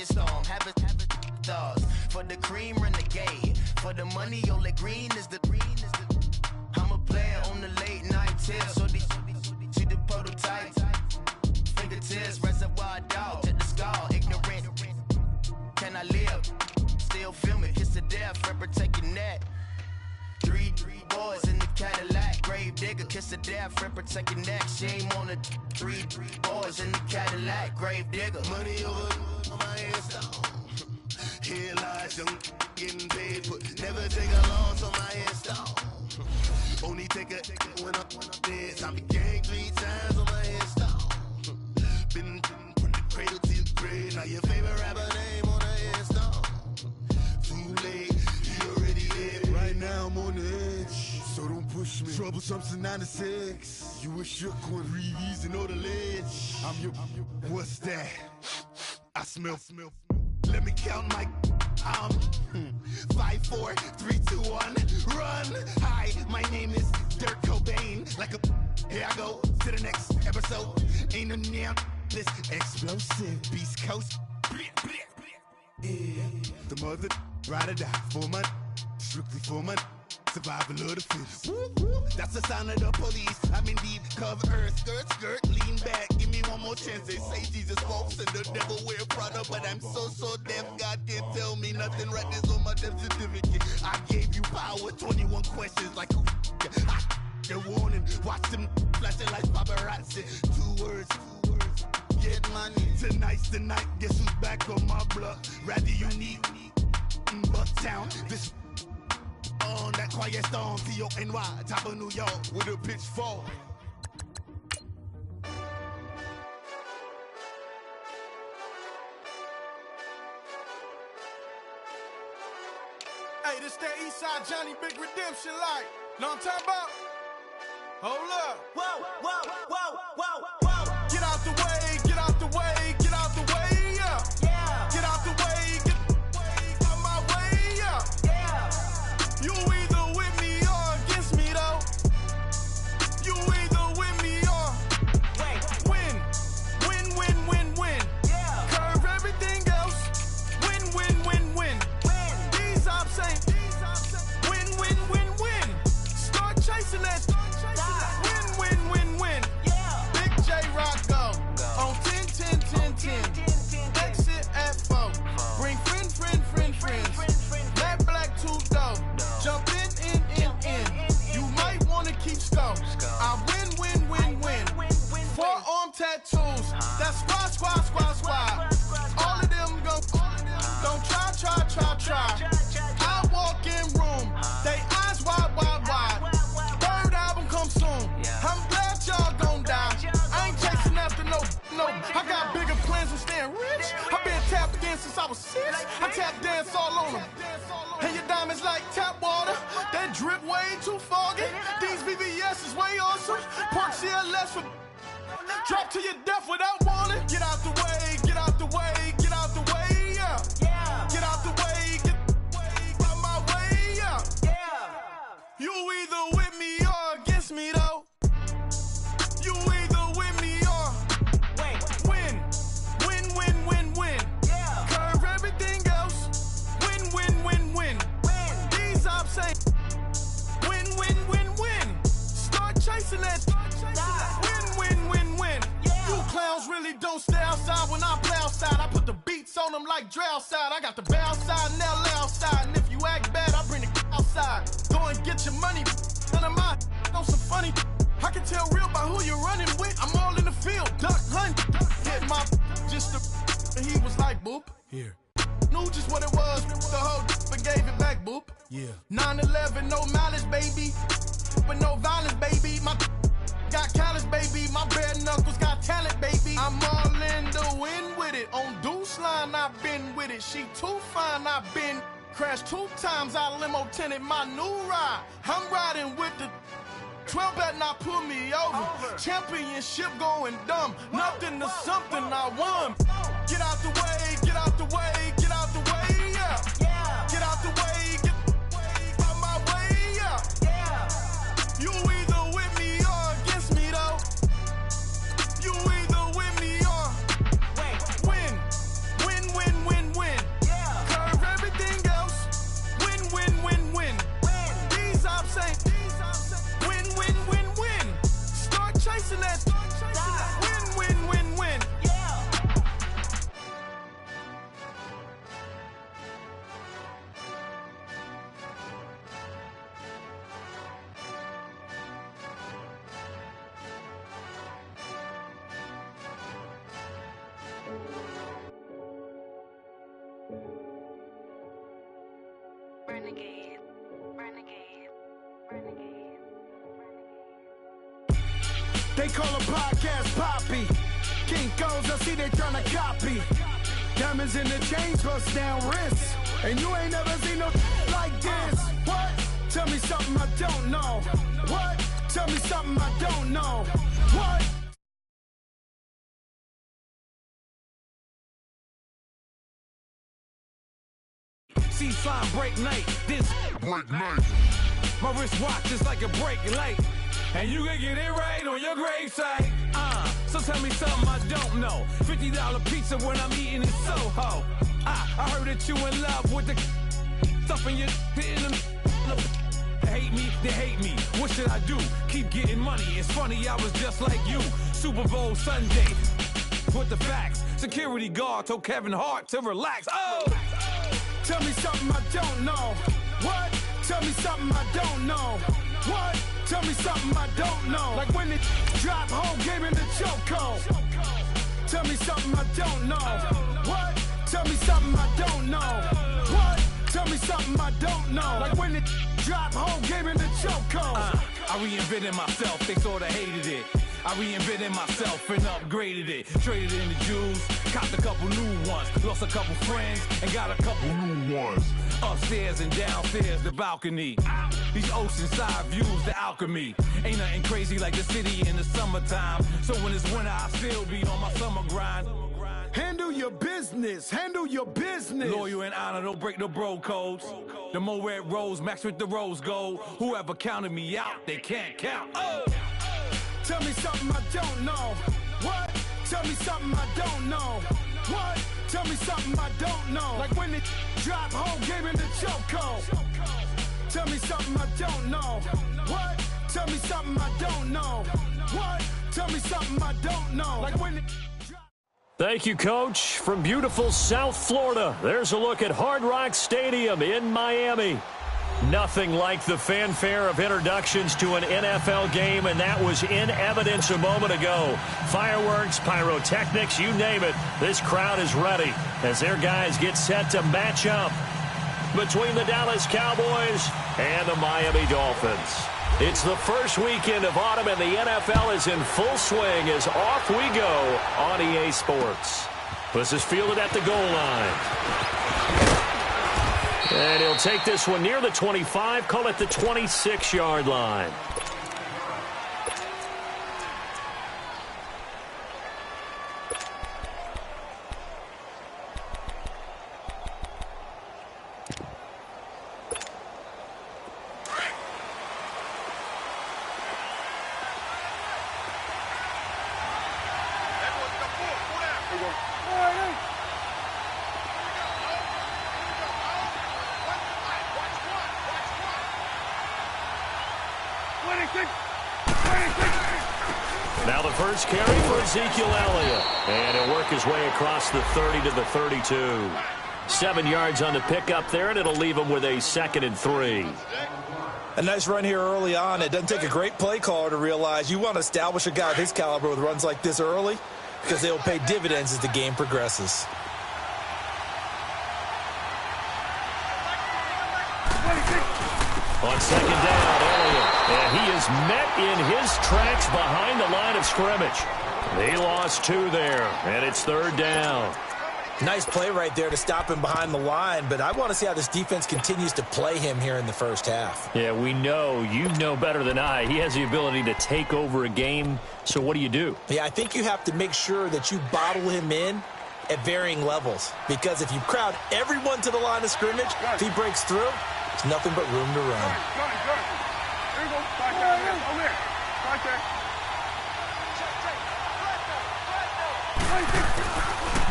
quiet storm. Have a thoughts for the cream renegade. For the money, Ole Green is the. I'm a player on the late night tip. So these see the prototype. Fingertips, reservoir dog, check the skull. Ignorant. Can I live? Still film it. Kiss to death, friend, protect your neck. Three boys in the Cadillac, grave digger, kiss to death, friend, protect your neck. Shame on the three boys in the Cadillac, grave digger. Money over on my headstone. Here lies young getting paid, but never take a loss on my headstone. Only take a when I'm dead. I be gang 3 times on my headstone. Been from the cradle to the grave. Now your favorite rapper name on the headstone. Too late, he already dead. Right now I'm on the edge, so don't push me. Troublesome to 96. You a shook one, breeze and know the ledge. I'm your, what's that? I smell. Let me count my. 5, 4, 3, 2, 1, run. Hi, my name is Dirk Cobain. Like a, here I go to the next episode. Ain't no damn this explosive Beast Coast. Yeah. The mother ride or die for my, strictly for my. Survival of the fittest. That's the sign of the police. I'm indeed cover earth, skirt, lean back. Give me one more chance. They say Jesus walks and the devil wear Prada, but I'm so deaf. God can't tell me nothing. Right this on my death certificate. I gave you power. 21 questions like who? The warning. Watch them flashing like paparazzi. 2 words. Get money. Tonight's the night. Guess who's back on my block? Rather unique. Bucktown. This. On that quiet storm, T-O-N-Y, top of New York, with a pitchfork. Hey, this that Eastside Johnny Big Redemption like. Know what I'm talking about? Hold up. Whoa. Get out the way, get out the way, get out the way, yeah. Get out the way, get out my way, yeah. You either with me or against me, though. You either with me or win. Yeah. Curve everything else. Win. These ops ain't win. Start chasing that. Win. Yeah. Big J Rock go on 10. Exit at 4. Bring friends. Black 2 dough. Jump in. You might wanna keep scope. I win. Forearm tattoos. That's squad. All of them go. Don't try. I walk in room. They eyes wide. Third album come soon. I'm glad y'all gon' die. I ain't chasing after no. I got bigger plans than staying rich. I been tap dancing since I was 6. I tap dance all on them. And your diamonds like tap water. That drip way too foggy. These VVS is way awesome. Park CLS for drop to your death without warning. Get out the way, yeah. Get out the way, get out my way, yeah. You either with me or against me, though. You either with me or win. Curve everything else. Win. These ops ain't win. Start chasing that. Win. You clowns really don't stay outside when I play outside. I put the beats on them like Dre outside. I got the bow side and LA outside. And if you act bad, I bring the outside. Go and get your money. None of my on some funny. I can tell real by who you're running with. I'm all in the field. Duck hunt. Hit my just and he was like, boop. Here. Knew just what it was. The whole but gave it back, boop. Yeah. 9/11, no malice, baby. With no violence, baby. My got callous, baby. My bare knuckles got talent, baby. I'm all in the wind with it. On Deuce line, I've been with it. She too fine, I've been crashed 2 times. I limo tinted my new ride. I'm riding with the 12 better not pull me over. Championship going dumb. Nothing to something I won. Get out the way, yeah. Get out the way, get out my way, yeah. You either with me or against me, though. You either with me or win. They call a podcast Poppy. Kinkos, I see they tryna copy. Diamonds in the chains, bust down wrists. And you ain't never seen no like this. What? Tell me something I don't know. What? Tell me something I don't know. What? See slime break night. This break night. My wristwatch is like a break light. And you can get it right on your gravesite. So tell me something I don't know. $50 pizza when I'm eating in Soho. I heard that you in love with the stuff in your in them. Hate me, they hate me. What should I do? Keep getting money. It's funny, I was just like you. Super Bowl Sunday. With the facts. Security guard told Kevin Hart to relax. Oh! Tell me something I don't know. What? Tell me something I don't know. What? Tell me something I don't know. Like when it drop home game in the chokehold. Tell me something I don't know. What? Tell me something I don't know. What? Tell me something I don't know. Like when it drop home game in the chokehold. I reinvented myself, they sorta hated it. I reinvented myself and upgraded it. Traded in the jewels, copped a couple new ones. Lost a couple friends and got a couple new ones. Upstairs and downstairs, the balcony. These oceanside views, the alchemy. Ain't nothing crazy like the city in the summertime. So when it's winter, I still be on my summer grind. Handle your business, handle your business. Loyal and honor, don't break the bro codes. The more red rose, max with the rose gold. Whoever counted me out, they can't count. Oh! Tell me something I don't know. What? Tell me something I don't know. What? Tell me something I don't know. Like when it drop home game in the chokehold. Tell me something I don't know. What? Tell me something I don't know. What? Tell me something I don't know. Like when it Thank you, Coach. From beautiful South Florida, there's a look at Hard Rock Stadium in Miami. Nothing like the fanfare of introductions to an NFL game, and that was in evidence a moment ago. Fireworks, pyrotechnics, you name it. This crowd is ready as their guys get set to match up between the Dallas Cowboys and the Miami Dolphins. It's the first weekend of autumn, and the NFL is in full swing as off we go on EA Sports. This is fielded at the goal line. And he'll take this one near the 25, call it the 26-yard line. Now the first carry for Ezekiel Elliott. And he'll work his way across the 30 to the 32. 7 yards on the pickup there, and it'll leave him with a 2nd and 3. A nice run here early on. It doesn't take a great play caller to realize you want to establish a guy of his caliber with runs like this early because they will pay dividends as the game progresses. On 2nd down, Elliott. And he is met in his tracks behind the line of scrimmage. They lost 2 there, and it's 3rd down. Nice play right there to stop him behind the line, but I want to see how this defense continues to play him here in the first half. Yeah, we know. You know better than I. He has the ability to take over a game, so what do? Yeah, I think you have to make sure that you bottle him in at varying levels, because if you crowd everyone to the line of scrimmage, if he breaks through, there's nothing but room to run.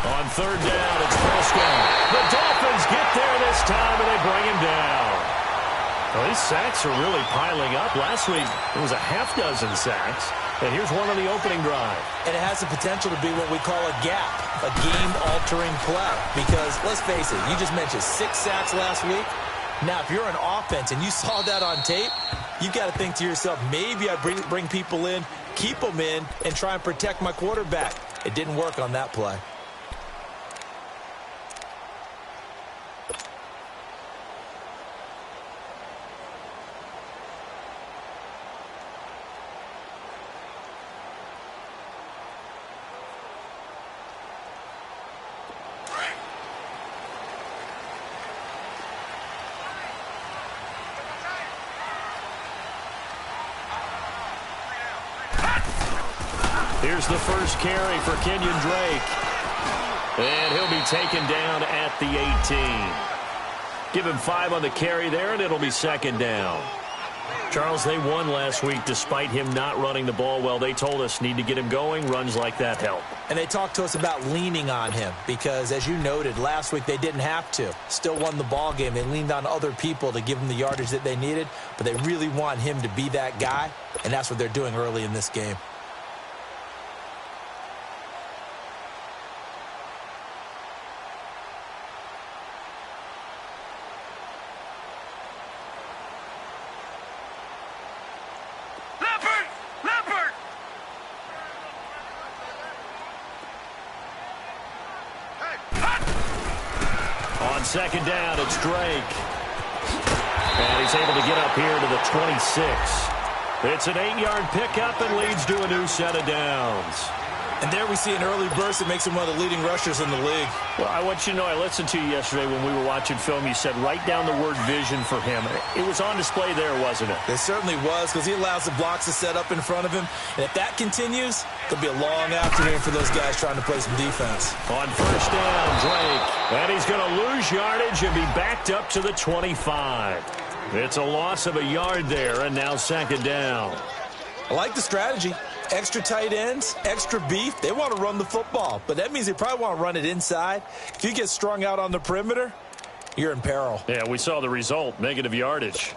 On 3rd down, it's Prescott. The Dolphins get there this time, and they bring him down. Well, these sacks are really piling up. Last week, it was a half-dozen sacks, and here's one on the opening drive. And it has the potential to be what we call a gap, a game-altering play. Because, let's face it, you just mentioned 6 sacks last week. Now, if you're an offense and you saw that on tape, you've got to think to yourself, maybe I bring people in, keep them in, and try and protect my quarterback. It didn't work on that play. Here's the first carry for Kenyon Drake. And he'll be taken down at the 18. Give him 5 on the carry there, and it'll be second down. Charles, they won last week despite him not running the ball well. They told us need to get him going. Runs like that help. And they talked to us about leaning on him because, as you noted, last week they didn't have to. Still won the ball game. They leaned on other people to give them the yardage that they needed, but they really want him to be that guy, and that's what they're doing early in this game. Second down, it's Drake. And he's able to get up here to the 26. It's an 8-yard pickup and leads to a new set of downs. And there we see an early burst that makes him one of the leading rushers in the league. Well, I want you to know, I listened to you yesterday when we were watching film. You said write down the word vision for him. It was on display there, wasn't it? It certainly was, because he allows the blocks to set up in front of him. And if that continues, it'll be a long afternoon for those guys trying to play some defense. On first down, Drake. And he's going to lose yardage and be backed up to the 25. It's a loss of a yard there, and now second down. I like the strategy. Extra tight ends, extra beef. They want to run the football, but that means they probably want to run it inside. If you get strung out on the perimeter, you're in peril. Yeah, we saw the result, negative yardage.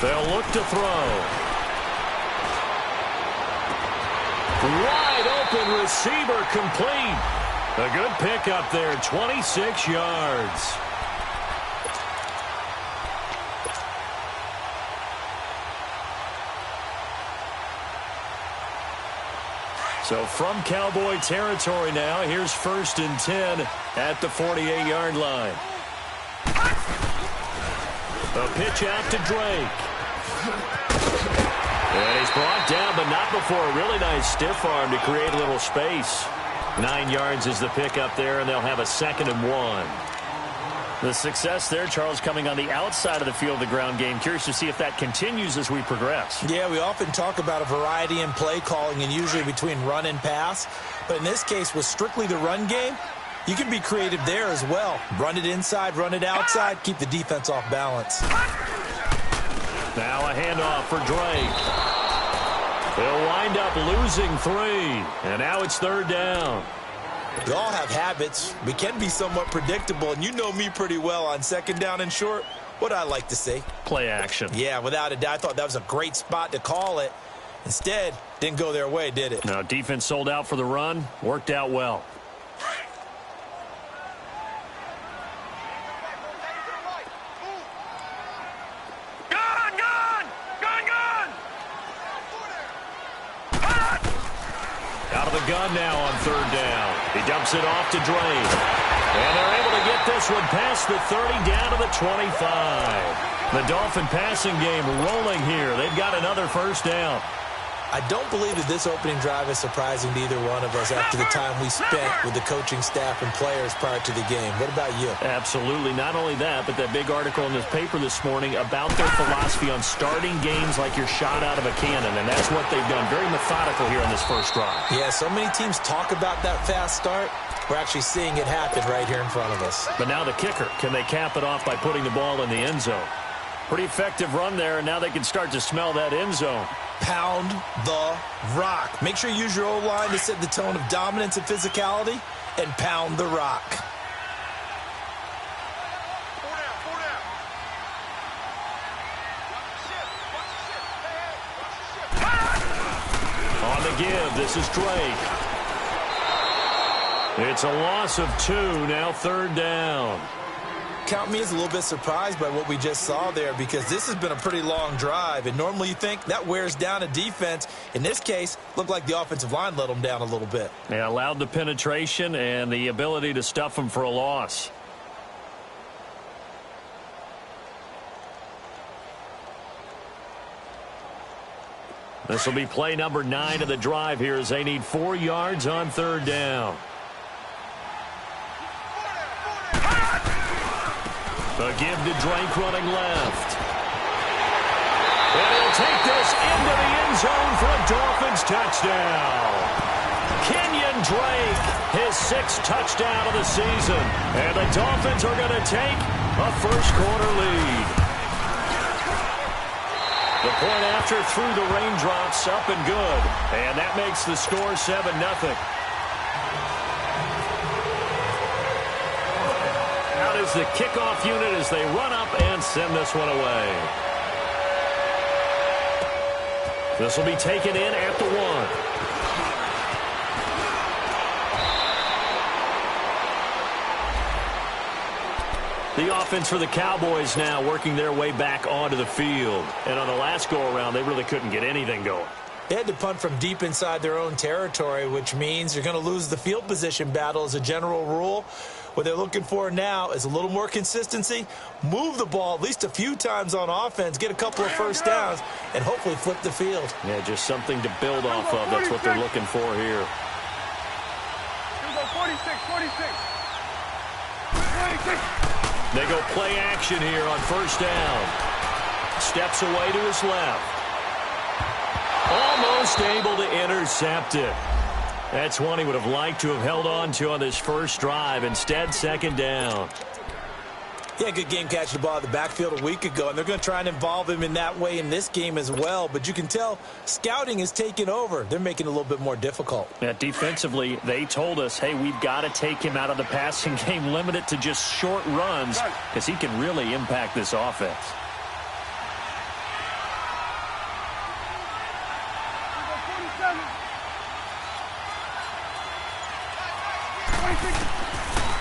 They'll look to throw. Wide open receiver complete. A good pickup there, 26 yards. So from Cowboy territory now, here's 1st and 10 at the 48-yard line. A pitch out to Drake. And he's brought down, but not before a really nice stiff arm to create a little space. 9 yards is the pickup there, and they'll have a 2nd and 1. The success there, Charles, coming on the outside of the field of the ground game. Curious to see if that continues as we progress. Yeah, we often talk about a variety in play calling and usually between run and pass. But in this case, with strictly the run game, you can be creative there as well. Run it inside, run it outside, keep the defense off balance. Now a handoff for Drake. He'll wind up losing 3. And now it's 3rd down. We all have habits. We can be somewhat predictable, and you know me pretty well on 2nd down and short. What I like to say? Play action. Yeah, without a doubt. I thought that was a great spot to call it. Instead, didn't go their way, did it? No, defense sold out for the run. Worked out well. Gun now on 3rd down. He dumps it off to Drake. And they're able to get this one past the 30 down to the 25. The Dolphin passing game rolling here. They've got another 1st down. I don't believe that this opening drive is surprising to either one of us after the time we spent with the coaching staff and players prior to the game. What about you? Absolutely. Not only that, but that big article in this paper this morning about their philosophy on starting games like you're shot out of a cannon, and that's what they've done. Very methodical here on this first drive. Yeah, so many teams talk about that fast start. We're actually seeing it happen right here in front of us. But now the kicker. Can they cap it off by putting the ball in the end zone? Pretty effective run there, and now they can start to smell that end zone. Pound the rock. Make sure you use your O-line to set the tone of dominance and physicality, and pound the rock. On the give, this is Drake. It's a loss of 2, now 3rd down. count me as a little bit surprised by what we just saw there, because this has been a pretty long drive, and normally you think that wears down a defense. In this case, looked like the offensive line let them down a little bit. They allowed the penetration and the ability to stuff them for a loss. This will be play number 9 of the drive here as they need 4 yards on third down. The give to Drake running left. And he'll take this into the end zone for a Dolphins touchdown. Kenyon Drake, his 6th touchdown of the season. And the Dolphins are going to take a first-quarter lead. The point after through the raindrops, up and good. And that makes the score 7-0. Out is the kickoff unit as they run up and send this one away. This will be taken in at the 1. The offense for the Cowboys now working their way back onto the field. And on the last go-around, they really couldn't get anything going. They had to punt from deep inside their own territory, which means you're going to lose the field position battle as a general rule. What they're looking for now is a little more consistency, move the ball at least a few times on offense, get a couple of first downs, and hopefully flip the field. Yeah, just something to build off of. That's what they're looking for here. Here we go, 46. They go play action here on first down. Steps away to his left. Almost able to intercept it. That's one he would have liked to have held on to on this first drive. Instead, second down. Yeah, good game catching the ball at the backfield a week ago, and they're going to try and involve him in that way in this game as well. But you can tell scouting is taking over. They're making it a little bit more difficult. Yeah, defensively, they told us, hey, we've got to take him out of the passing game, limit it to just short runs, because he can really impact this offense.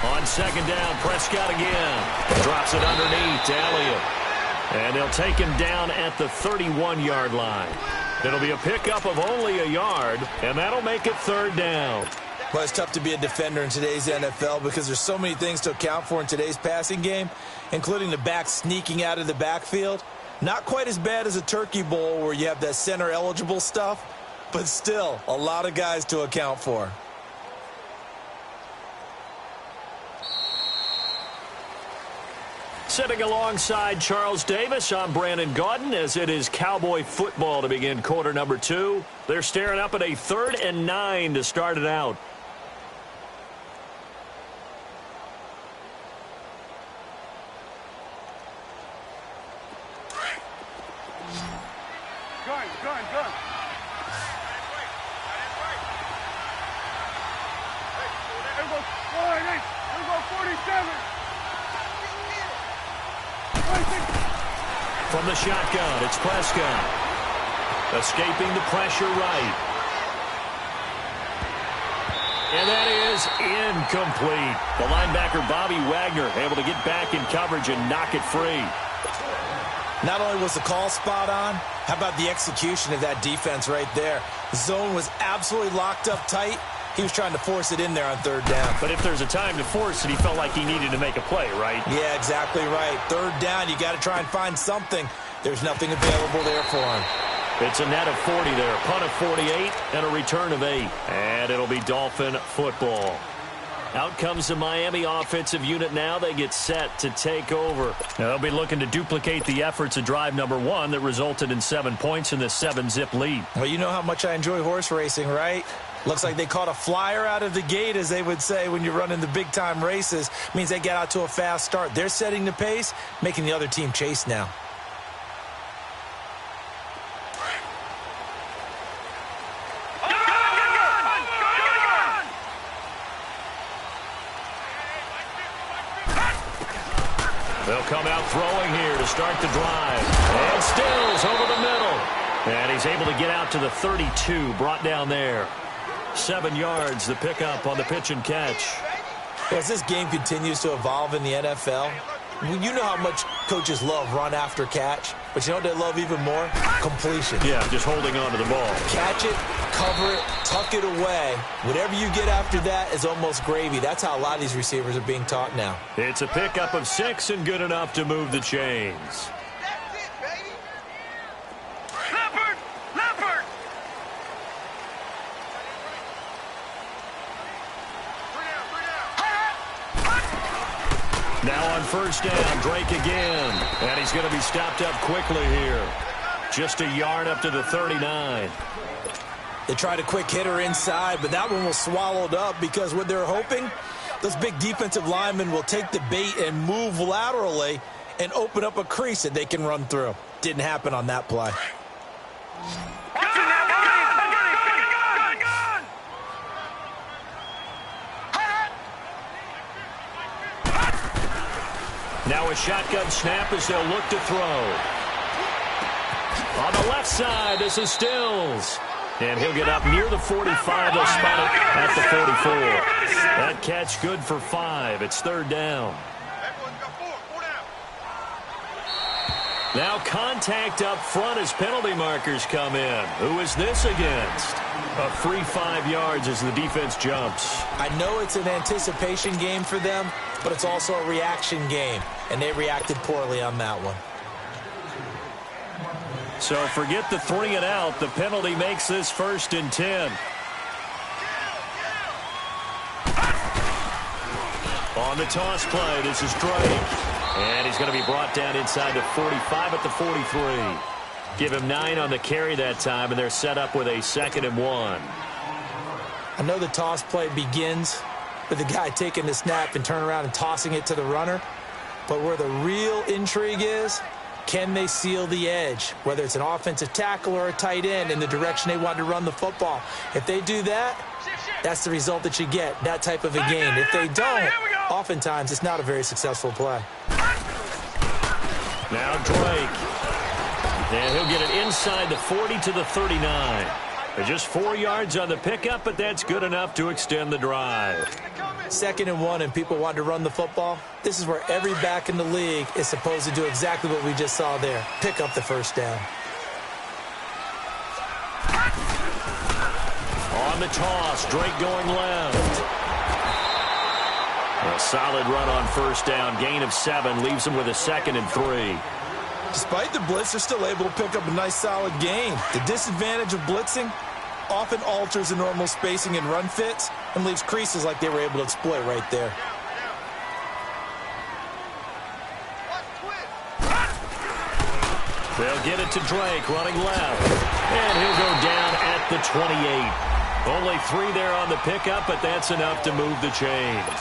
On second down, Prescott again. Drops it underneath to Elliott. And they'll take him down at the 31-yard line. It'll be a pickup of only a yard, and that'll make it third down. Well, it's tough to be a defender in today's NFL because there's so many things to account for in today's passing game, including the back sneaking out of the backfield. Not quite as bad as a turkey bowl where you have that center-eligible stuff, but still a lot of guys to account for. Sitting alongside Charles Davis, I'm Brandon Gaudin as it is Cowboy football to begin quarter number 2. They're staring up at a 3rd and 9 to start it out. Gun. Here we go, 47. From the shotgun, it's Prescott. Escaping the pressure right. And that is incomplete. The linebacker, Bobby Wagner, able to get back in coverage and knock it free. Not only was the call spot on, how about the execution of that defense right there? The zone was absolutely locked up tight. He was trying to force it in there on third down. But if there's a time to force it, he felt like he needed to make a play, right? Yeah, exactly right. Third down, you got to try and find something. There's nothing available there for him. It's a net of 40 there, punt of 48, and a return of 8. And it'll be Dolphin football. Out comes the Miami offensive unit now. They get set to take over. They'll be looking to duplicate the efforts of drive number 1 that resulted in 7 points in this 7-zip lead. Well, you know how much I enjoy horse racing, right? Looks like they caught a flyer out of the gate, as they would say when you're running the big-time races. Means they get out to a fast start. They're setting the pace, making the other team chase now. They'll come out throwing here to start the drive. And Stills over the middle. And he's able to get out to the 32, brought down there. 7 yards, the pickup on the pitch and catch. As this game continues to evolve in the NFL, You know how much coaches love run after catch, but you know what they love even more? Completion. Yeah, just holding on to the ball. Catch it, cover it, tuck it away. Whatever you get after that is almost gravy. That's how a lot of these receivers are being taught now. It's a pickup of 6 and good enough to move the chains. That's it, baby. Leopard! Leopard! Now on first down, Drake again. And he's going to be stopped up quickly here. Just a yard up to the 39. They tried a quick hitter inside, but that one was swallowed up because what they're hoping, those big defensive linemen will take the bait and move laterally and open up a crease that they can run through. Didn't happen on that play. Now a shotgun snap as they'll look to throw. On the left side, this is Stills. And he'll get up near the 45. They'll spot it at the 44. That catch good for 5. It's third down. Now contact up front as penalty markers come in. Who is this against? A free 5 yards as the defense jumps. I know it's an anticipation game for them, but it's also a reaction game, and they reacted poorly on that one. So forget the 3 and out. The penalty makes this 1st and 10. On the toss play, this is Drake. And he's going to be brought down inside the 45 at the 43. Give him 9 on the carry that time, and they're set up with a 2nd and 1. I know the toss play begins with the guy taking the snap and turning around and tossing it to the runner. But where the real intrigue is, can they seal the edge, whether it's an offensive tackle or a tight end in the direction they want to run the football? If they do that, that's the result that you get, that type of a gain. If they don't, oftentimes it's not a very successful play. Now Drake. And he'll get it inside the 40 to the 39. They're just 4 yards on the pickup, but that's good enough to extend the drive. 2nd and 1, and people want to run the football. This is where every back in the league is supposed to do exactly what we just saw there. Pick up the first down. On the toss, Drake going left. A solid run on first down. Gain of 7 leaves him with a 2nd and 3. Despite the blitz, they're still able to pick up a nice solid gain. The disadvantage of blitzing often alters the normal spacing and run fits and leaves creases like they were able to exploit right there. They'll get it to Drake running left. And he'll go down at the 28. Only 3 there on the pickup, but that's enough to move the chains.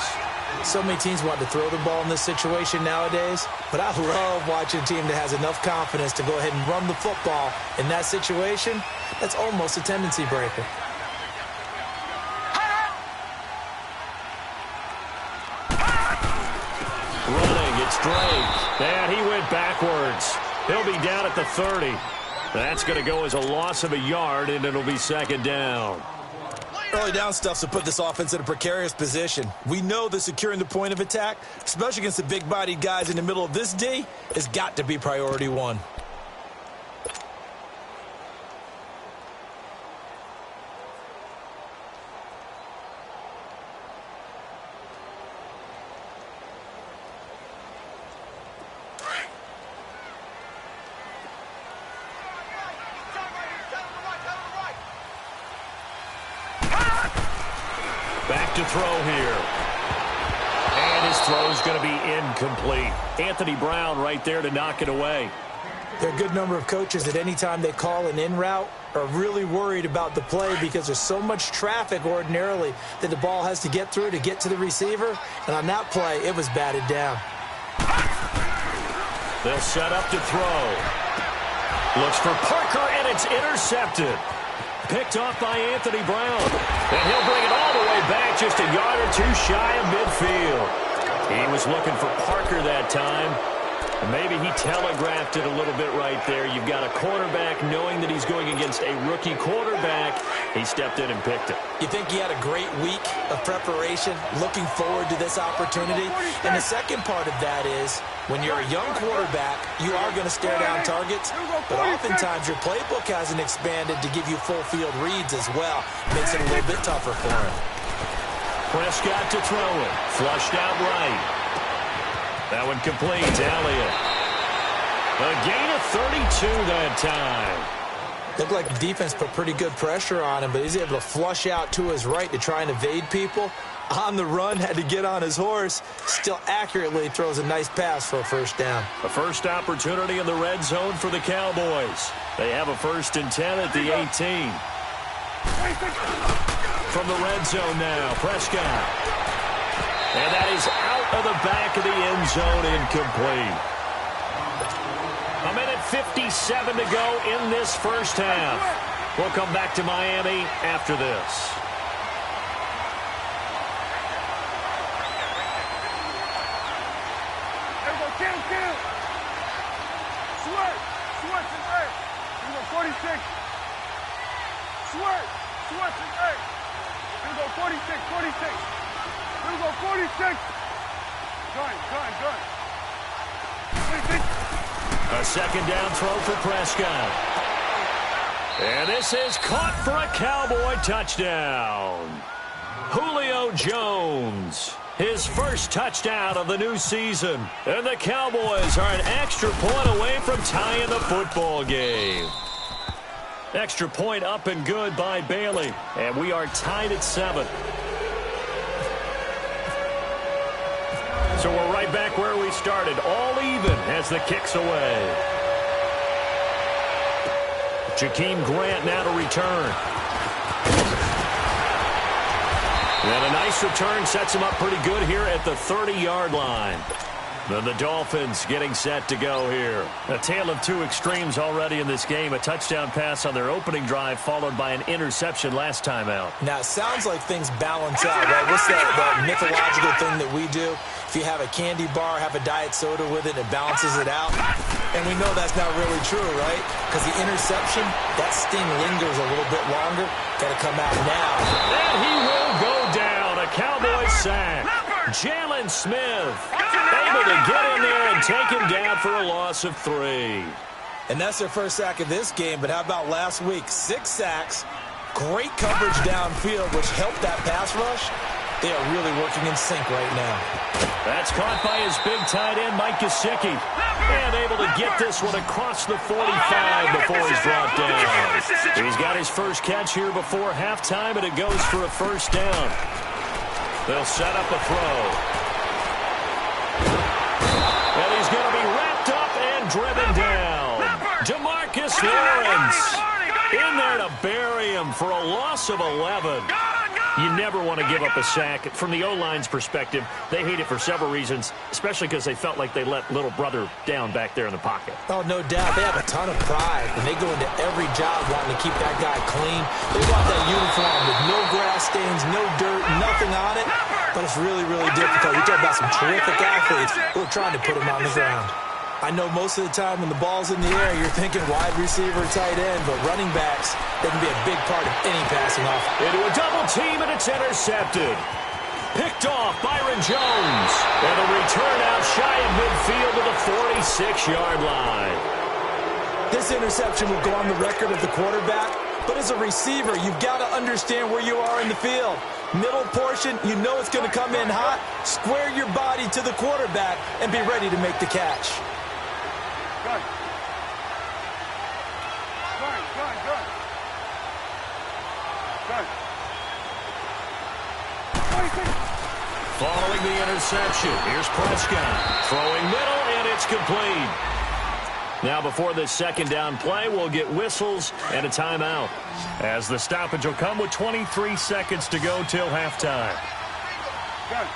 So many teams want to throw the ball in this situation nowadays, but I love watching a team that has enough confidence to go ahead and run the football. In that situation, that's almost a tendency breaker. Running, it's Drake. And he went backwards. He'll be down at the 30. That's going to go as a loss of a yard, and it'll be 2nd down. Early down stuff's to put this offense in a precarious position. We know that securing the point of attack, especially against the big-bodied guys in the middle of this D, has got to be priority 1. Back to throw here. And his throw's going to be incomplete. Anthony Brown right there to knock it away. There are a good number of coaches that any time they call an in route are really worried about the play because there's so much traffic ordinarily that the ball has to get through to get to the receiver. And on that play, it was batted down. They'll set up to throw. Looks for Parker, and it's intercepted. Picked off by Anthony Brown. And he'll bring it all the way back, just a yard or 2 shy of midfield. He was looking for Parker that time. Maybe he telegraphed it a little bit right there. You've got a quarterback knowing that he's going against a rookie quarterback. He stepped in and picked it. You think he had a great week of preparation, looking forward to this opportunity? And the second part of that is, when you're a young quarterback, you are going to stare down targets, but oftentimes your playbook hasn't expanded to give you full field reads as well. Makes it a little bit tougher for him. Prescott to throw it. Flushed out right. That one complete. Elliott. A gain of 32 that time. Looked like the defense put pretty good pressure on him, but he's able to flush out to his right to try and evade people. On the run, had to get on his horse. Still accurately throws a nice pass for a first down. A first opportunity in the red zone for the Cowboys. They have a 1st and 10 at the 18. From the red zone now, Prescott. And that is out of the back of the end zone, incomplete. A minute 57 to go in this first half. We'll come back to Miami after this. Kill. Sweat and A. Here we go, 46. Sweat and A. Here we go, 46. Here we go, 46. Gun. 26. A second down throw for Prescott. And this is caught for a Cowboy touchdown. Julio Jones, his first touchdown of the new season. And the Cowboys are an extra point away from tying the football game. Extra point up and good by Bailey. And we are tied at 7. So we're right back where we started, all even as the kick's away. Jakeem Grant now to return. And a nice return sets him up pretty good here at the 30-yard line. Then the Dolphins getting set to go here. A tale of two extremes already in this game. A touchdown pass on their opening drive followed by an interception last time out. Now, it sounds like things balance out, right? What's that mythological thing that we do? If you have a candy bar, have a diet soda with it, it balances it out. And we know that's not really true, right? Because the interception, that sting lingers a little bit longer. Got to come out now. And he will go down. A Cowboy sack. Jalen Smith able to get in there and take him down for a loss of 3. And that's their first sack of this game. But how about last week? 6 sacks. Great coverage downfield, which helped that pass rush. They are really working in sync right now. That's caught by his big tight end, Mike Gesicki. And able to get this one across the 45 before he's brought down. He's got his first catch here before halftime, and it goes for a first down. They'll set up a throw. And he's going to be wrapped up and driven down. DeMarcus Lawrence in there to bury him for a loss of 11. You never want to give up a sack. From the O-line's perspective, they hate it for several reasons, especially because they felt like they let little brother down back there in the pocket. Oh, no doubt. They have a ton of pride, and they go into every job wanting to keep that guy clean. They want that uniform with no grass stains, no dirt, nothing on it. But it's really, really difficult. We talk about some terrific athletes who are trying to put him on the ground. I know most of the time when the ball's in the air, you're thinking wide receiver, tight end, but running backs, they can be a big part of any passing offense. Into a double team, and it's intercepted. Picked off Byron Jones. And a return out shy of midfield to the 46-yard line. This interception will go on the record of the quarterback, but as a receiver, you've got to understand where you are in the field. Middle portion, you know it's going to come in hot. Square your body to the quarterback and be ready to make the catch. Gun. Following the interception, here's Prescott. Throwing middle, and it's complete. Now, before this second down play, we'll get whistles and a timeout, as the stoppage will come with 23 seconds to go till halftime. Gun.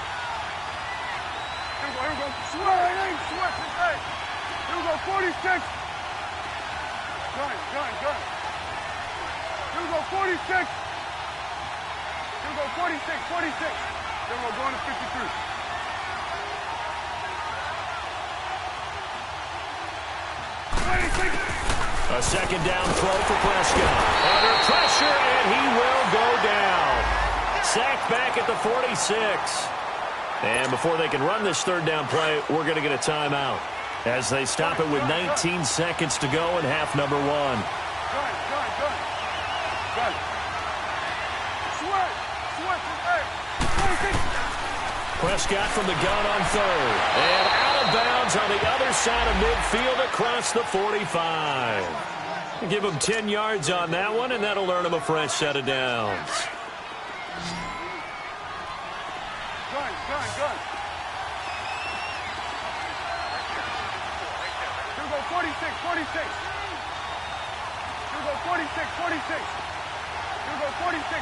Here we go. Sweat. Here we go, 46. Gun. Here we go, 46. Here we go, 46. Then we're going to 53. A second down throw for Prescott. Under pressure, and he will go down. Sacked back at the 46. And before they can run this third down play, we're going to get a timeout as they stop it with 19 seconds to go in half number 1. Prescott from the gun on third. And out of bounds on the other side of midfield across the 45. Give him 10 yards on that one, and that'll earn him a fresh set of downs. Good. Here we go, 46. Here we go, 46. Here we go, 46.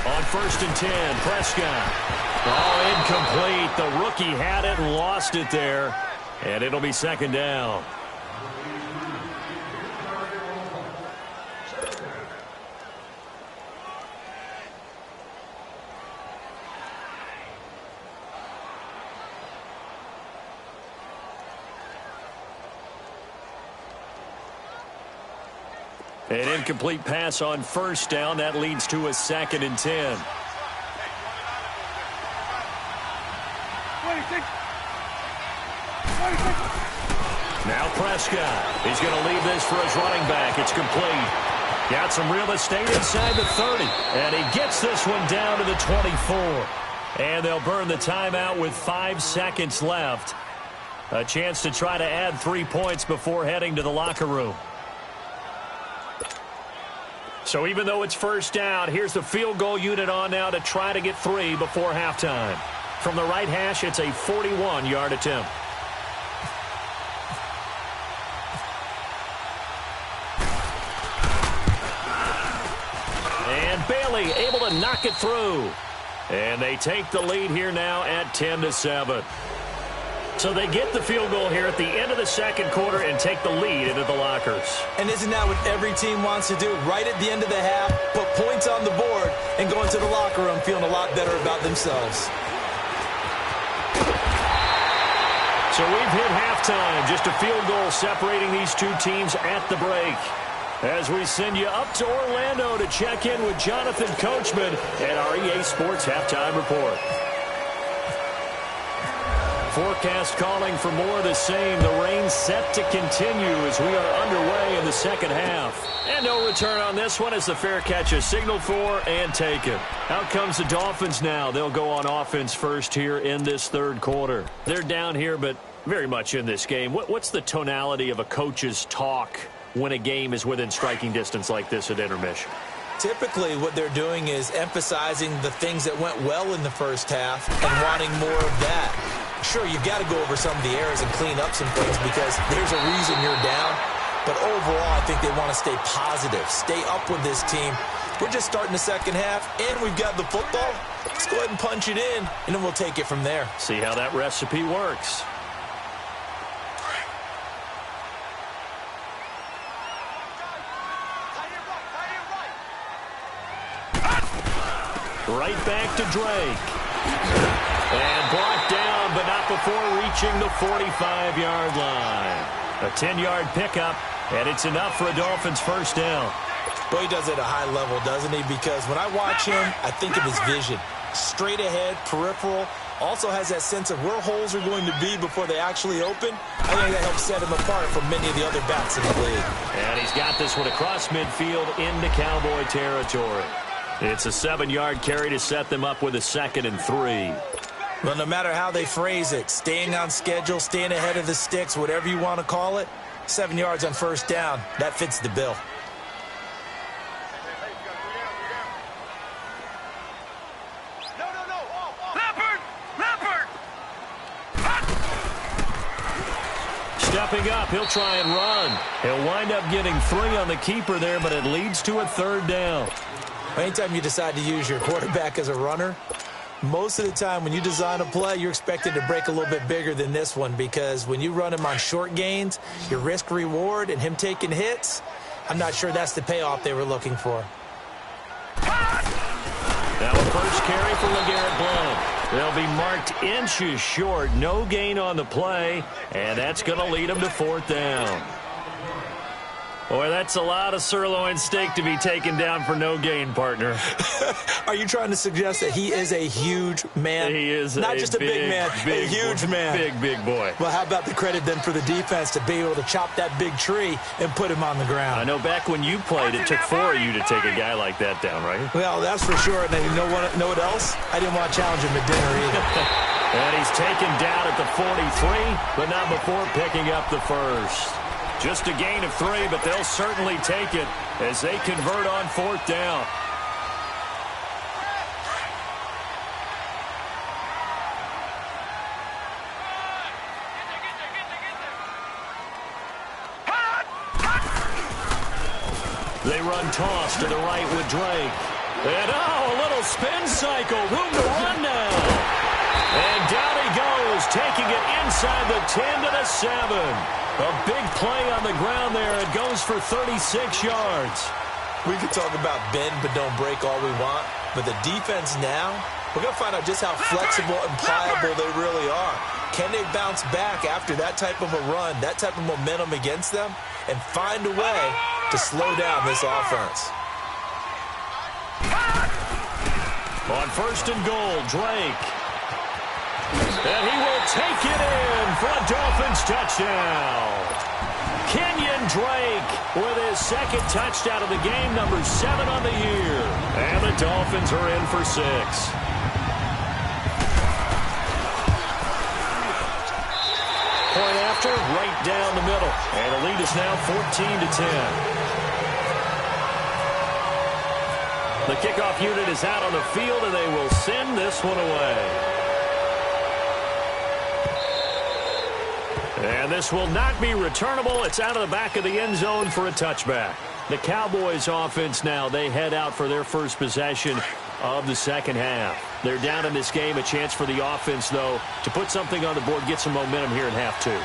On 1st and 10, Prescott. Oh, incomplete. The rookie had it and lost it there. And it'll be second down. An incomplete pass on 1st down. That leads to a 2nd and 10. 26. Now Prescott. He's going to leave this for his running back. It's complete. Got some real estate inside the 30. And he gets this one down to the 24. And they'll burn the timeout with 5 seconds left. A chance to try to add 3 points before heading to the locker room. So even though it's 1st down, here's the field goal unit on now to try to get 3 before halftime. From the right hash, it's a 41-yard attempt. And Bailey able to knock it through. And they take the lead here now at 10-7. So they get the field goal here at the end of the second quarter and take the lead into the lockers. And isn't that what every team wants to do? Right at the end of the half, put points on the board, and go into the locker room feeling a lot better about themselves. So we've hit halftime. Just a field goal separating these two teams at the break. As we send you up to Orlando to check in with Jonathan Coachman at our EA Sports Halftime Report. Forecast calling for more of the same. The rain set to continue as we are underway in the second half. And no return on this one as the fair catch is signaled for and taken. Out comes the Dolphins now. They'll go on offense first here in this third quarter. They're down here, but very much in this game. What's the tonality of a coach's talk when a game is within striking distance like this at intermission? Typically, what they're doing is emphasizing the things that went well in the first half and wanting more of that. Sure, you've got to go over some of the errors and clean up some things because there's a reason you're down. But overall, I think they want to stay positive, stay up with this team. We're just starting the second half, and we've got the football. Let's go ahead and punch it in, and then we'll take it from there. See how that recipe works. Right back to Drake. And brought down, but not before reaching the 45-yard line. A 10-yard pickup, and it's enough for a Dolphins first down. Boy, he does it at a high level, doesn't he? Because when I watch him, I think of his vision. Straight ahead, peripheral. Also has that sense of where holes are going to be before they actually open. I think that helps set him apart from many of the other backs in the league. And he's got this one across midfield into Cowboy territory. It's a 7-yard carry to set them up with a 2nd and 3. Well, no matter how they phrase it, staying on schedule, staying ahead of the sticks, whatever you want to call it, 7 yards on first down, that fits the bill. Stepping up, he'll try and run. He'll wind up getting 3 on the keeper there, but it leads to a 3rd down. Anytime you decide to use your quarterback as a runner, most of the time when you design a play, you're expected to break a little bit bigger than this one because when you run him on short gains, your risk-reward and him taking hits, I'm not sure that's the payoff they were looking for. Now a first carry for LeGarrette Blount. They'll be marked inches short. No gain on the play, and that's going to lead them to 4th down. Boy, that's a lot of sirloin steak to be taken down for no gain, partner. Are you trying to suggest that he is a huge man? He is not just a big man, a huge man. Big boy. Well, how about the credit then for the defense to be able to chop that big tree and put him on the ground? I know back when you played, it took 4 of you to take a guy like that down, right? Well, that's for sure. And then you know what else? I didn't want to challenge him at dinner either. And he's taken down at the 43, but not before picking up the first. Just a gain of 3, but they'll certainly take it as they convert on 4th down. They run toss to the right with Drake. And a little spin cycle. Room to run now. And down he goes, taking it inside the 10 to the 7. A big play on the ground there. It goes for 36 yards. We could talk about bend but don't break all we want, but the defense now, we're going to find out just how flexible and pliable they really are. Can they bounce back after that type of a run, that type of momentum against them, and find a way to slow down this offense? On 1st and goal, Drake. And he will take it in for a Dolphins touchdown. Kenyon Drake with his 2nd touchdown of the game, number 7 on the year. And the Dolphins are in for 6. Point after, right down the middle. And the lead is now 14-10. The kickoff unit is out on the field, and they will send this one away. And this will not be returnable. It's out of the back of the end zone for a touchback. The Cowboys offense now, they head out for their first possession of the second half. They're down in this game. A chance for the offense, though, to put something on the board, get some momentum here in half 2.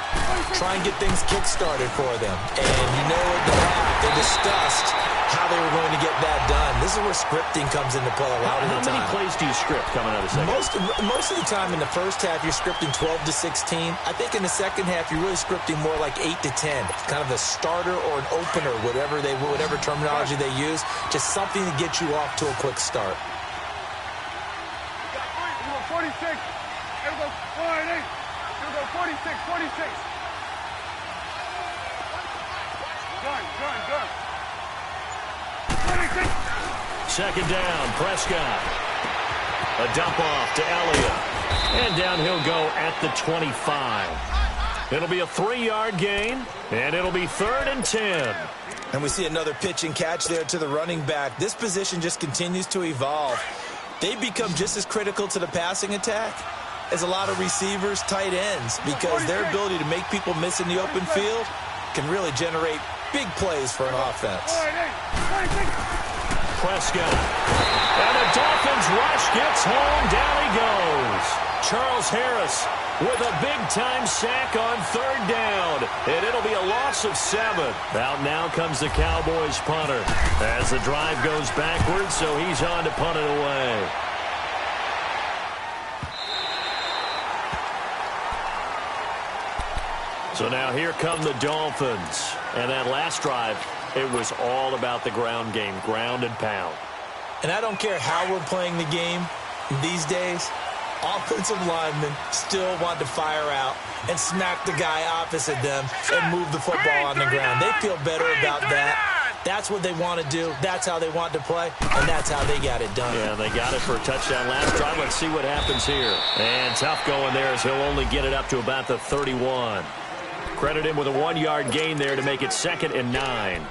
Try and get things kick-started for them. And you know at the half, they discussed how they were going to get that done. This is where scripting comes into play a lot of the time. How many plays do you script coming out of the second half? Most of the time in the first half, you're scripting 12 to 16. I think in the second half, you're really scripting more like 8 to 10. Kind of a starter or an opener, whatever terminology they use. Just something to get you off to a quick start. 46. Here we go. 48. Here we go. 46. 46. Gun. 46. Second down, Prescott. A dump off to Elliott. And down he'll go at the 25. It'll be a 3-yard gain, and it'll be 3rd and 10. And we see another pitch and catch there to the running back. This position just continues to evolve. They become just as critical to the passing attack as a lot of receivers, tight ends, because their ability to make people miss in the open field can really generate big plays for an offense. Prescott. And the Dolphins rush gets home. Down he goes. Charles Harris with a big-time sack on 3rd down. And it'll be a loss of 7. Out now comes the Cowboys punter as the drive goes backwards, so he's on to punt it away. So now here come the Dolphins. And that last drive, it was all about the ground game, ground and pound. And I don't care how we're playing the game these days, offensive linemen still want to fire out and smack the guy opposite them and move the football on the ground. They feel better about that. That's what they want to do. That's how they want to play, and that's how they got it done. Yeah, they got it for a touchdown last drive. Let's see what happens here. And tough going there as he'll only get it up to about the 31. Credit him with a 1-yard gain there to make it 2nd and 9.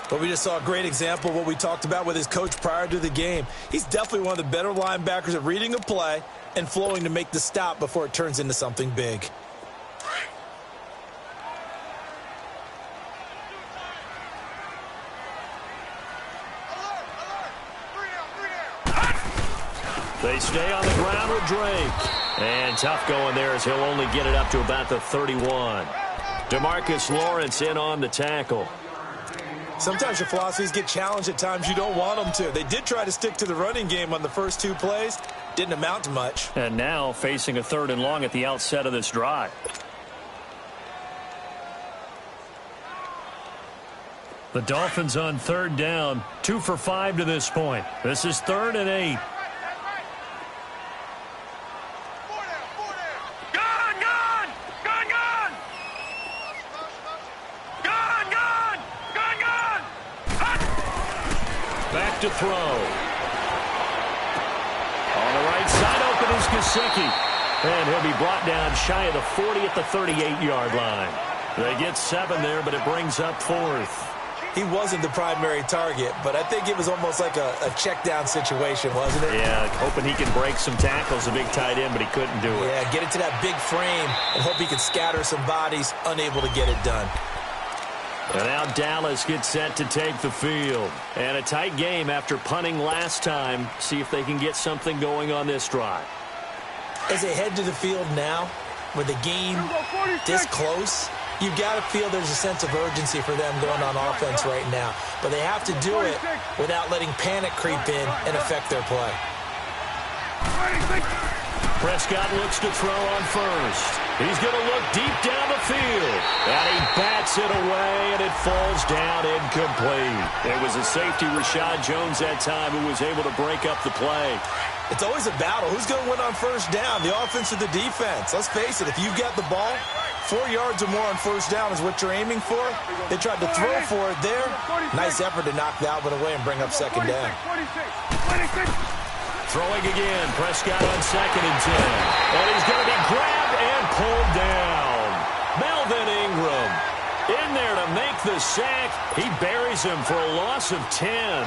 But we just saw a great example of what we talked about with his coach prior to the game. He's definitely one of the better linebackers at reading a play and flowing to make the stop before it turns into something big. They stay on the ground with Drake. And tough going there as he'll only get it up to about the 31. DeMarcus Lawrence in on the tackle. Sometimes your philosophies get challenged at times you don't want them to. They did try to stick to the running game on the first 2 plays. Didn't amount to much. And now facing a 3rd and long at the outset of this drive. The Dolphins on 3rd down, 2 for 5 to this point. This is 3rd and 8. Back to throw. On the right side open is Gesicki. And he'll be brought down shy of the 40 at the 38-yard line. They get 7 there, but it brings up 4th. He wasn't the primary target, but I think it was almost like a check down situation, wasn't it? Yeah, hoping he can break some tackles, a big tight end, but he couldn't do it. Yeah, get it to that big frame and hope he can scatter some bodies, unable to get it done. And now Dallas gets set to take the field. And a tight game after punting last time. See if they can get something going on this drive. As they head to the field now, with the game this close, you've got to feel there's a sense of urgency for them going on offense right now. But they have to do it without letting panic creep in and affect their play. Prescott looks to throw on first. He's going to look deep down the field. And he bats it away, and it falls down incomplete. It was a safety, Rashad Jones, that time, who was able to break up the play. It's always a battle. Who's going to win on first down, the offense or the defense? Let's face it, if you get the ball, 4 yards or more on first down is what you're aiming for. They tried to throw for it there. Nice effort to knock Dalvin away and bring up second down. Throwing again, Prescott on 2nd and 10. And he's going to be grabbed and pulled down. Melvin Ingram in there to make the sack. He buries him for a loss of 10.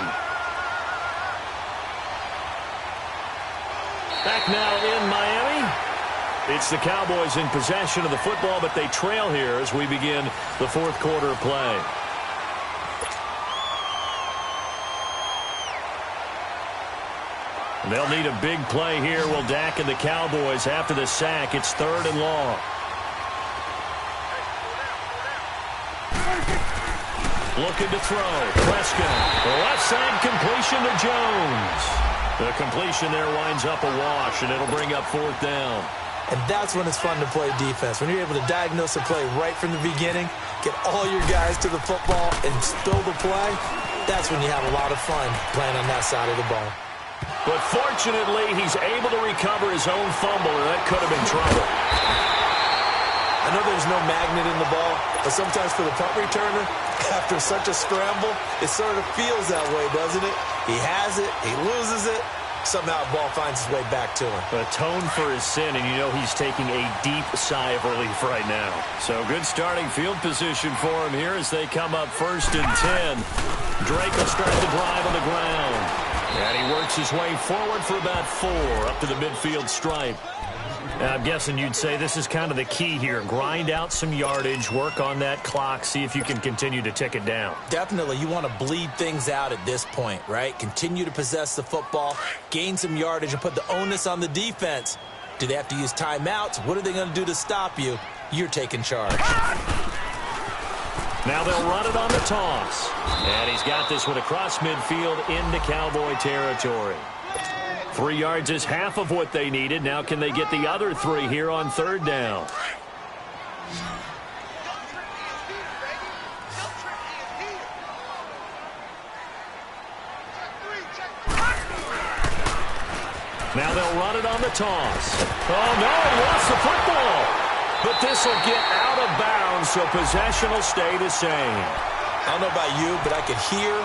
Back now in Miami. It's the Cowboys in possession of the football, but they trail here as we begin the 4th quarter of play. They'll need a big play here. Will Dak and the Cowboys after the sack. It's 3rd and long. Looking to throw. Prescott. Left side completion to Jones. The completion there winds up a wash, and it'll bring up 4th down. And that's when it's fun to play defense. When you're able to diagnose a play right from the beginning, get all your guys to the football, and spill the play, that's when you have a lot of fun playing on that side of the ball. But fortunately, he's able to recover his own fumble, and that could have been trouble. I know there's no magnet in the ball, but sometimes for the punt returner, after such a scramble, it sort of feels that way, doesn't it? He has it, he loses it, somehow the ball finds its way back to him. Atone for his sin, and you know he's taking a deep sigh of relief right now. So good starting field position for him here as they come up 1st and 10. Drake will start the drive on the ground. And he works his way forward for about 4 up to the midfield stripe. I'm guessing you'd say this is kind of the key here. Grind out some yardage, work on that clock, see if you can continue to tick it down. Definitely. You want to bleed things out at this point, right? Continue to possess the football, gain some yardage, and put the onus on the defense. Do they have to use timeouts? What are they going to do to stop you? You're taking charge. Now they'll run it on the toss. And he's got this one across midfield into Cowboy territory. 3 yards is half of what they needed. Now can they get the other 3 here on 3rd down? Now they'll run it on the toss. Oh, no, he lost the football. But this will get out of bounds, so possession will stay the same. I don't know about you, but I could hear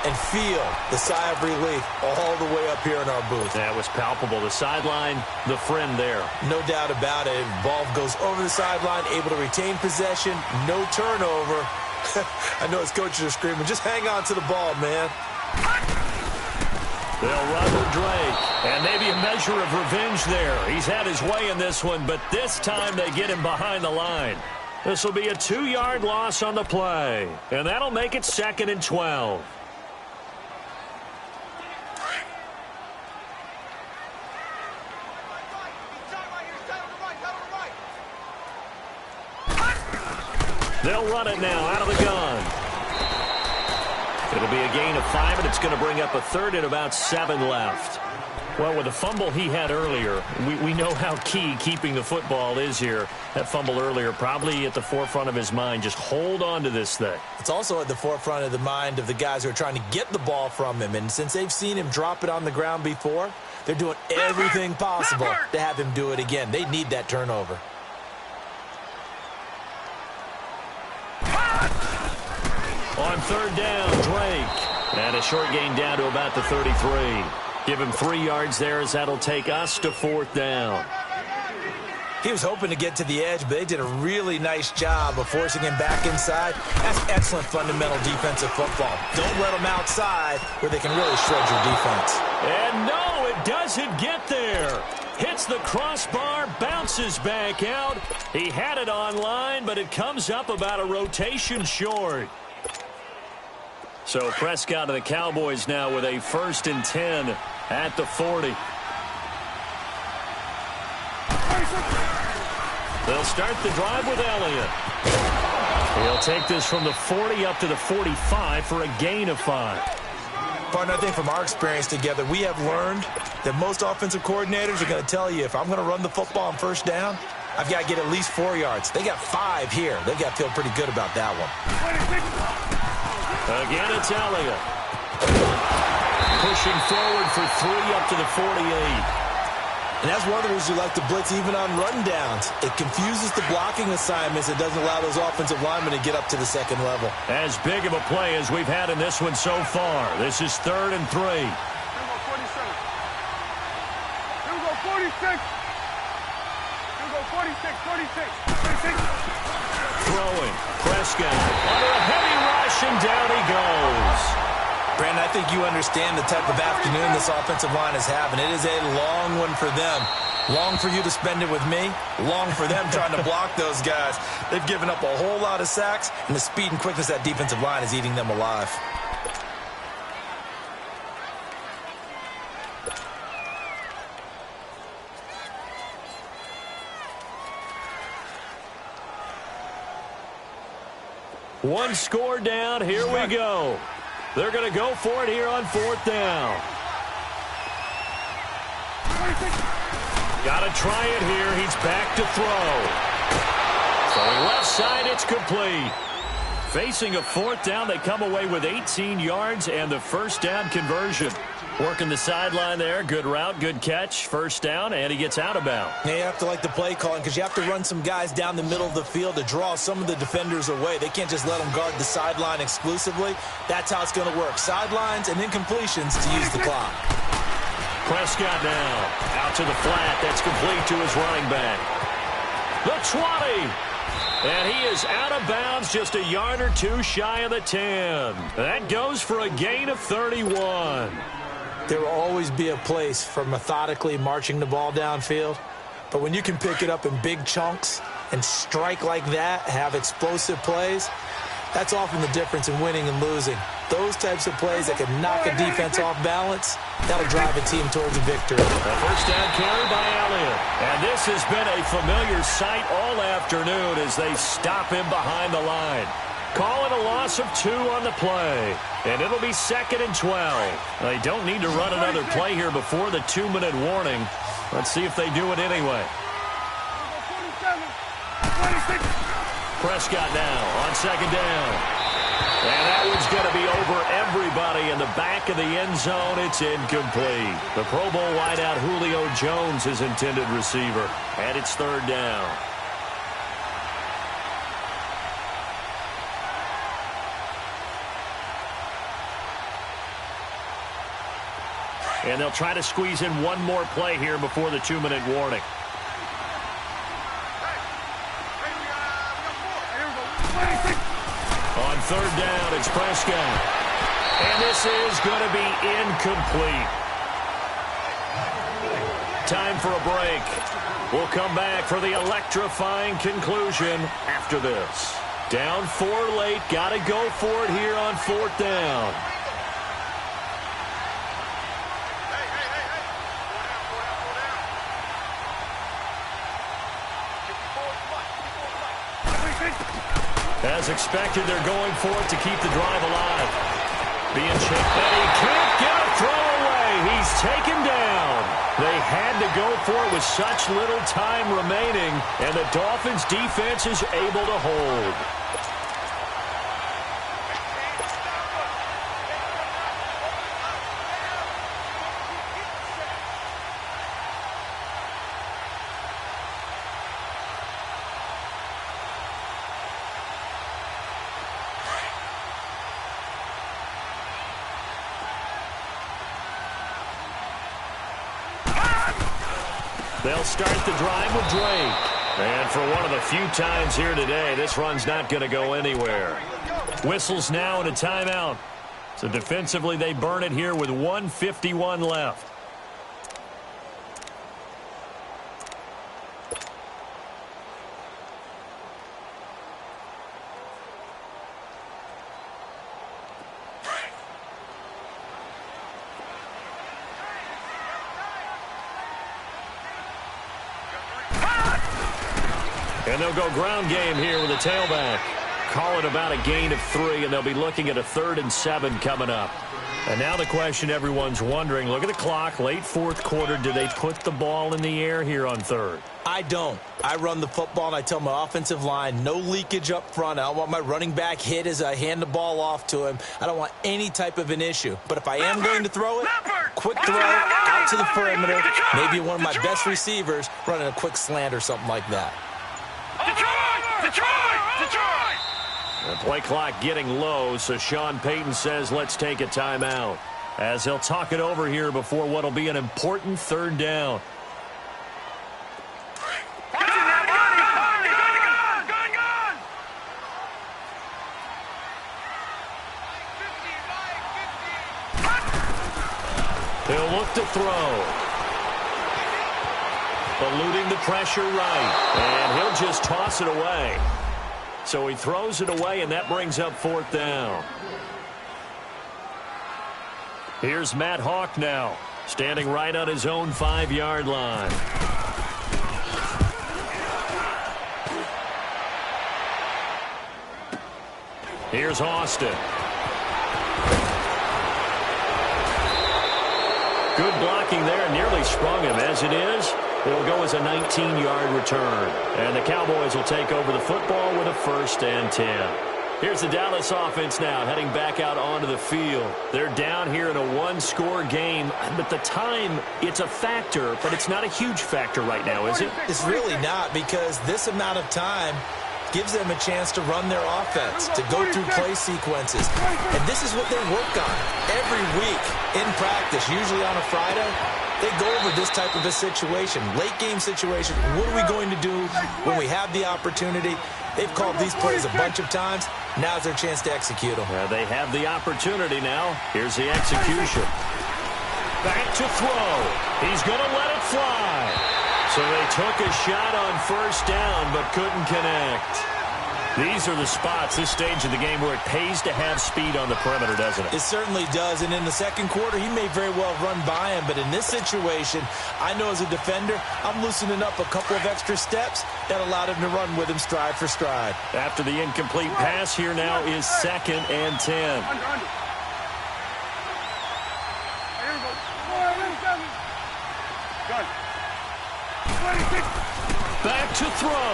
and feel the sigh of relief all the way up here in our booth. That was palpable. The sideline, the friend there. No doubt about it. Ball goes over the sideline, able to retain possession, no turnover. I know his coaches are screaming, just hang on to the ball, man. They'll run with Drake, and maybe a measure of revenge there. He's had his way in this one, but this time they get him behind the line. This will be a 2-yard loss on the play, and that'll make it 2nd and 12. They'll run it now out of the gun. It'll be a gain of 5, and it's going to bring up a third and about 7 left. Well, with the fumble he had earlier, we know how key keeping the football is here. That fumble earlier probably at the forefront of his mind. Just hold on to this thing. It's also at the forefront of the mind of the guys who are trying to get the ball from him. And since they've seen him drop it on the ground before, they're doing everything possible to have him do it again. They need that turnover. On third down, Drake. And a short gain down to about the 33. Give him 3 yards there as that'll take us to 4th down. He was hoping to get to the edge, but they did a really nice job of forcing him back inside. That's excellent fundamental defensive football. Don't let them outside where they can really shred your defense. And no, it doesn't get there. Hits the crossbar, bounces back out. He had it online, but it comes up about a rotation short. So Prescott and the Cowboys now with a 1st and 10 at the 40. They'll start the drive with Elliott. He'll take this from the 40 up to the 45 for a gain of 5. Partner, I think from our experience together, we have learned that most offensive coordinators are going to tell you, if I'm going to run the football on 1st down, I've got to get at least 4 yards. They got 5 here. They've got to feel pretty good about that one. Again, it's Elliott. Pushing forward for 3 up to the 48. And that's one of the reasons you like to blitz even on rundowns. It confuses the blocking assignments. It doesn't allow those offensive linemen to get up to the 2nd level. As big of a play as we've had in this one so far. This is 3rd and 3. Here we go, 47. Here we go, 46. Here we go, 46, 46, 46. Throwing. Prescott under a heavy rush, and down he goes. Brandon, I think you understand the type of afternoon this offensive line is having. It is a long one for them. Long for you to spend it with me. Long for them trying to block those guys. They've given up a whole lot of sacks, and the speed and quickness of that defensive line is eating them alive. One score down. Here we go. They're going to go for it here on 4th down. Got to try it here. He's back to throw. Throwing left side, it's complete. Facing a 4th down, they come away with 18 yards and the 1st down conversion. Working the sideline there. Good route, good catch. 1st down, and he gets out of bounds. Yeah, you have to like the play calling because you have to run some guys down the middle of the field to draw some of the defenders away. They can't just let them guard the sideline exclusively. That's how it's going to work. Sidelines and incompletions to use the clock. Prescott now. Out to the flat. That's complete to his running back. The 20. And he is out of bounds just a yard or 2 shy of the 10. That goes for a gain of 31. There will always be a place for methodically marching the ball downfield. But when you can pick it up in big chunks and strike like that, have explosive plays, that's often the difference in winning and losing. Those types of plays that can knock a defense off balance, that'll drive a team towards a victory. A 1st down carry by Elliott. And this has been a familiar sight all afternoon as they stop him behind the line. Call it a loss of 2 on the play. And it'll be 2nd and 12. They don't need to run another play here before the 2-minute warning. Let's see if they do it anyway. Prescott now on 2nd down. And that one's going to be over everybody in the back of the end zone. It's incomplete. The Pro Bowl wideout Julio Jones is intended receiver. And it's 3rd down. And they'll try to squeeze in one more play here before the 2-minute warning. On 3rd down, it's Prescott. And this is going to be incomplete. Time for a break. We'll come back for the electrifying conclusion after this. Down 4 late, got to go for it here on 4th down. As expected, they're going for it to keep the drive alive. Being checked, and he can't get a throw away. He's taken down. They had to go for it with such little time remaining, and the Dolphins' defense is able to hold. They'll start the drive with Drake. And for one of the few times here today, this run's not going to go anywhere. Whistles now and a timeout. So defensively, they burn it here with 1:51 left. And they'll go ground game here with a tailback. Call it about a gain of 3, and they'll be looking at a 3rd and 7 coming up. And now the question everyone's wondering, look at the clock, late 4th quarter, do they put the ball in the air here on 3rd? I don't. I run the football, and I tell my offensive line, no leakage up front. I don't want my running back hit as I hand the ball off to him. I don't want any type of an issue. But if I am going to throw it, quick throw out to the perimeter, maybe one of my best receivers running a quick slant or something like that. The play clock getting low, so Sean Payton says let's take a timeout, as he'll talk it over here before what will be an important 3rd down. He'll look to throw. Eluding the pressure right, and he'll just toss it away. So he throws it away, and that brings up 4th down. Here's Matt Hawk now, standing right on his own 5-yard line. Here's Austin. Good blocking there, nearly sprung him. As it is, it'll go as a 19-yard return. And the Cowboys will take over the football with a 1st and 10. Here's the Dallas offense now, heading back out onto the field. They're down here in a 1-score game, but the time, it's a factor, but it's not a huge factor right now, is it? It's really not, because this amount of time gives them a chance to run their offense, to go through play sequences. And this is what they work on every week in practice, usually on a Friday. They go over this type of a situation, late game situation. What are we going to do when we have the opportunity? They've called these plays a bunch of times. Now's their chance to execute them. They have the opportunity now. Here's the execution. Back to throw. He's going to let it fly. So they took a shot on 1st down but couldn't connect. These are the spots, this stage of the game, where it pays to have speed on the perimeter, doesn't it? It certainly does, and in the 2nd quarter, he may very well run by him, but in this situation, I know as a defender, I'm loosening up a couple of extra steps that allowed him to run with him stride for stride. After the incomplete pass, here now is 2nd and 10. Back to throw.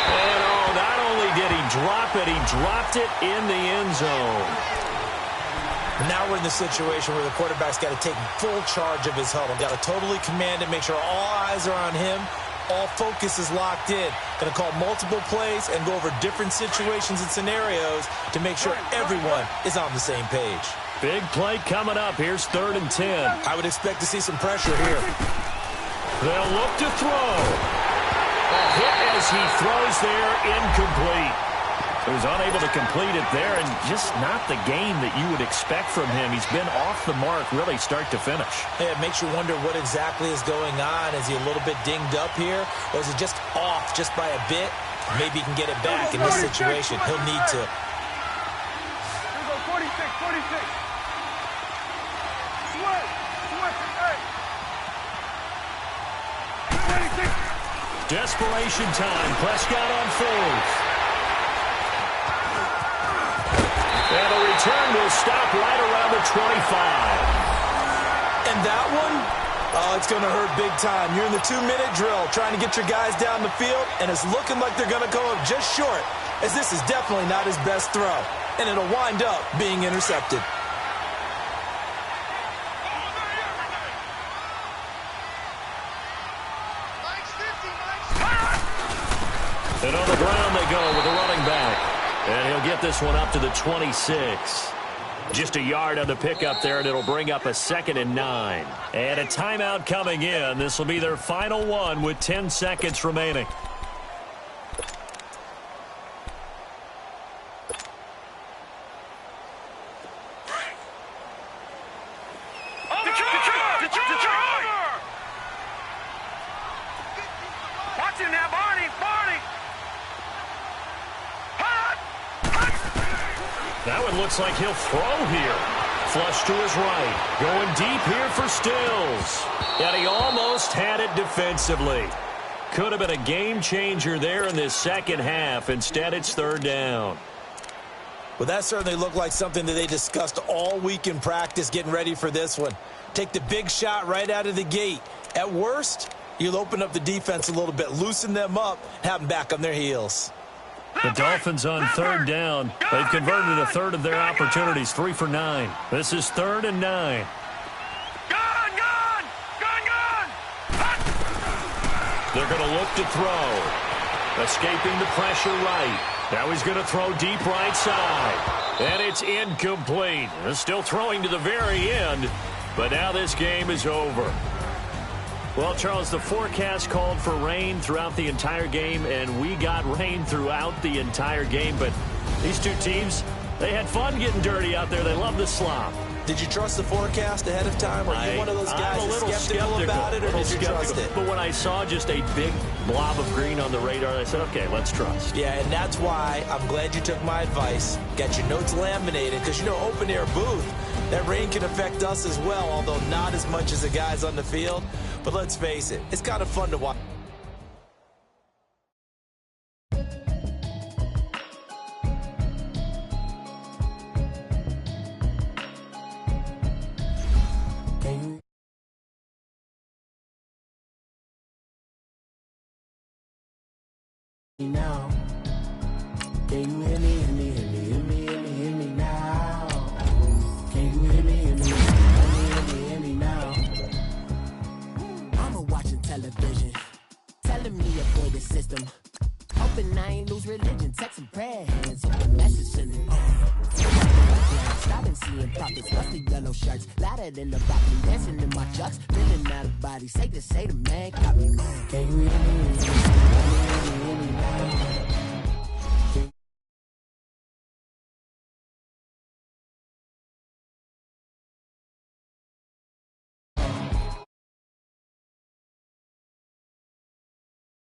And not only did he drop it, he dropped it in the end zone. Now we're in the situation where the quarterback's got to take full charge of his huddle. Got to totally command it, make sure all eyes are on him. All focus is locked in. Going to call multiple plays and go over different situations and scenarios to make sure everyone is on the same page. Big play coming up. Here's 3rd and 10. I would expect to see some pressure here. They'll look to throw. A hit as he throws there, incomplete. He was unable to complete it there, and just not the game that you would expect from him. He's been off the mark, really, start to finish. Yeah, it makes you wonder what exactly is going on. Is he a little bit dinged up here, or is it just off just by a bit? Maybe he can get it back in this situation. He'll need to. Here we go, 46. Desperation time. Prescott on 4th. And return will stop right around the 25. And that one, oh, it's going to hurt big time. You're in the 2-minute drill trying to get your guys down the field, and it's looking like they're going to come up just short, as this is definitely not his best throw, and it'll wind up being intercepted. And on the ground they go with a running back. And he'll get this one up to the 26. Just a yard on the pickup there, and it'll bring up a 2nd and 9. And a timeout coming in. This will be their final one with 10 seconds remaining. That one looks like he'll throw here. Flush to his right. Going deep here for Stills. And he almost had it defensively. Could have been a game changer there in this second half. Instead, it's 3rd down. Well, that certainly looked like something that they discussed all week in practice getting ready for this one. Take the big shot right out of the gate. At worst, you'll open up the defense a little bit, loosen them up, have them back on their heels. The Dolphins on 3rd down. They've converted a third of their opportunities, 3 for 9. This is 3rd and 9. They're going to look to throw. Escaping the pressure right. Now he's going to throw deep right side. And it's incomplete. They're still throwing to the very end, but now this game is over. Well, Charles, the forecast called for rain throughout the entire game, and we got rain throughout the entire game. But these two teams, they had fun getting dirty out there. They love the slop. Did you trust the forecast ahead of time? Are you one of those guys I'm a little skeptical about it, or did you trust it? But when I saw just a big blob of green on the radar, I said, okay, let's trust. Yeah, and that's why I'm glad you took my advice. Got your notes laminated, because, you know, open-air booth, that rain can affect us as well, although not as much as the guys on the field. But let's face it, it's kind of fun to watch. Now, can you hear me, hear me, hear me, hear me, hear me, hear me now? Can you hear me, hear me, hear me, hear me now? Mama watching television, telling me avoid the system. Hoping I ain't lose religion, text some prayer hands, the message sending. I've been seeing prophets, rusty yellow shirts, louder than the broccoli, dancing in my chucks, feeling out of body. Say the man, got me. Can you hear me?